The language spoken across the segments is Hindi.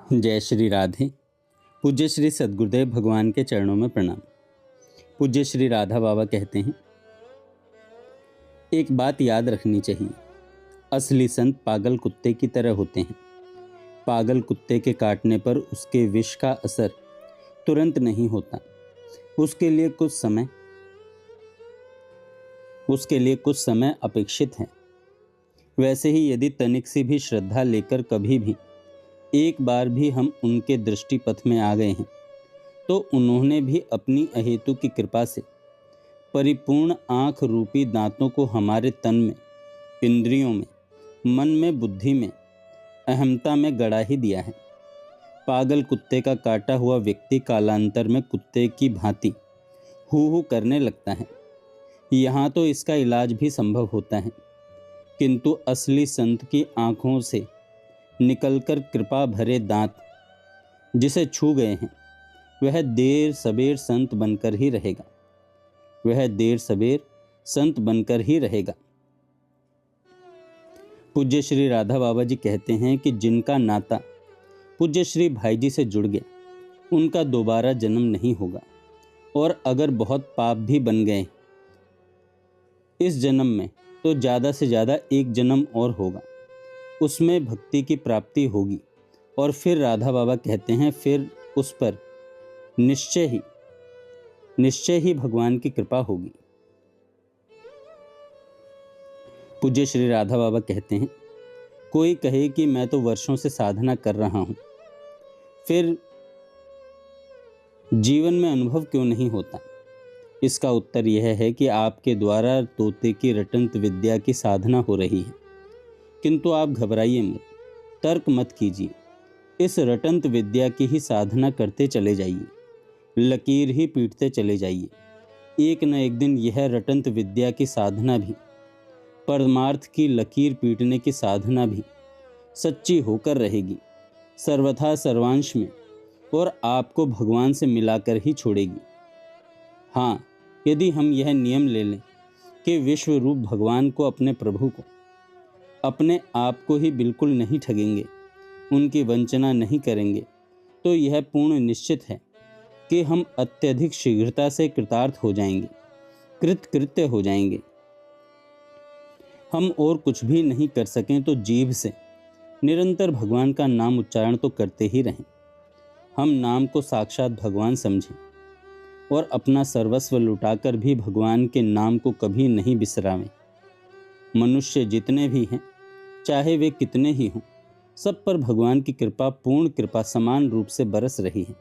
जय श्री राधे। पूज्य श्री सद्गुरुदेव भगवान के चरणों में प्रणाम। पूज्य श्री राधा बाबा कहते हैं, एक बात याद रखनी चाहिए, असली संत पागल कुत्ते की तरह होते हैं। पागल कुत्ते के काटने पर उसके विष का असर तुरंत नहीं होता, उसके लिए कुछ समय अपेक्षित है। वैसे ही यदि तनिक सी भी श्रद्धा लेकर कभी भी एक बार भी हम उनके दृष्टि पथ में आ गए हैं, तो उन्होंने भी अपनी अहेतु की कृपा से परिपूर्ण आँख रूपी दांतों को हमारे तन में, इंद्रियों में, मन में, बुद्धि में, अहमता में गड़ा ही दिया है। पागल कुत्ते का काटा हुआ व्यक्ति कालांतर में कुत्ते की भांति हू करने लगता है। यहाँ तो इसका इलाज भी संभव होता है, किंतु असली संत की आँखों से निकलकर कृपा भरे दांत जिसे छू गए हैं, वह देर सबेर संत बनकर ही रहेगा। पूज्य श्री राधा बाबा जी कहते हैं कि जिनका नाता पूज्य श्री भाई जी से जुड़ गया, उनका दोबारा जन्म नहीं होगा, और अगर बहुत पाप भी बन गए इस जन्म में, तो ज़्यादा से ज़्यादा एक जन्म और होगा, उसमें भक्ति की प्राप्ति होगी, और फिर राधा बाबा कहते हैं, फिर उस पर निश्चय ही भगवान की कृपा होगी। पूज्य श्री राधा बाबा कहते हैं, कोई कहे कि मैं तो वर्षों से साधना कर रहा हूं, फिर जीवन में अनुभव क्यों नहीं होता? इसका उत्तर यह है कि आपके द्वारा तोते की रटंत विद्या की साधना हो रही है, किंतु आप घबराइए मत, तर्क मत कीजिए, इस रटंत विद्या की ही साधना करते चले जाइए, लकीर ही पीटते चले जाइए। एक न एक दिन यह रटंत विद्या की साधना भी, परमार्थ की लकीर पीटने की साधना भी सच्ची होकर रहेगी, सर्वथा सर्वांश में, और आपको भगवान से मिलाकर ही छोड़ेगी। हाँ, यदि हम यह नियम ले लें कि विश्व रूप भगवान को, अपने प्रभु को, अपने आप को ही बिल्कुल नहीं ठगेंगे, उनकी वंचना नहीं करेंगे, तो यह पूर्ण निश्चित है कि हम अत्यधिक शीघ्रता से कृतार्थ हो जाएंगे, कृतकृत्य हो जाएंगे। हम और कुछ भी नहीं कर सकें तो जीभ से निरंतर भगवान का नाम उच्चारण तो करते ही रहें। हम नाम को साक्षात भगवान समझें और अपना सर्वस्व लुटाकर भी भगवान के नाम को कभी नहीं बिसरावें। मनुष्य जितने भी हैं, चाहे वे कितने ही हों, सब पर भगवान की कृपा, पूर्ण कृपा समान रूप से बरस रही है।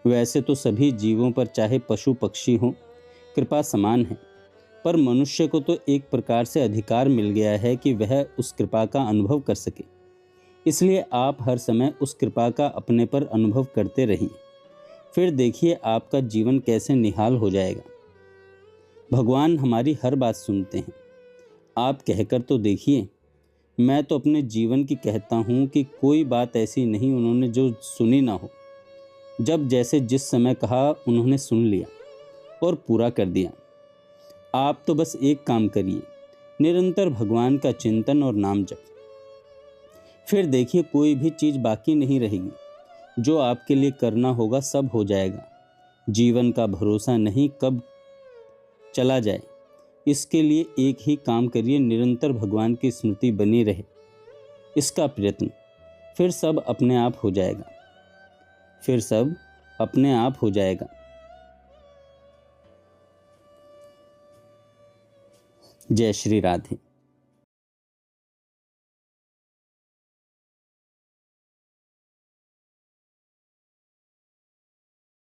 वैसे तो सभी जीवों पर, चाहे पशु पक्षी हो, कृपा समान है, पर मनुष्य को तो एक प्रकार से अधिकार मिल गया है कि वह उस कृपा का अनुभव कर सके। इसलिए आप हर समय उस कृपा का अपने पर अनुभव करते रहिए, फिर देखिए आपका जीवन कैसे निहाल हो जाएगा। भगवान हमारी हर बात सुनते हैं। आप कहकर तो देखिए, मैं तो अपने जीवन की कहता हूँ कि कोई बात ऐसी नहीं उन्होंने जो सुनी ना हो। जब जैसे जिस समय कहा उन्होंने सुन लिया और पूरा कर दिया। आप तो बस एक काम करिए, निरंतर भगवान का चिंतन और नाम जप, फिर देखिए कोई भी चीज़ बाकी नहीं रहेगी। जो आपके लिए करना होगा सब हो जाएगा। जीवन का भरोसा नहीं कब चला जाए, इसके लिए एक ही काम करिए, निरंतर भगवान की स्मृति बनी रहे, इसका प्रयत्न, फिर सब अपने आप हो जाएगा। जय श्री राधे।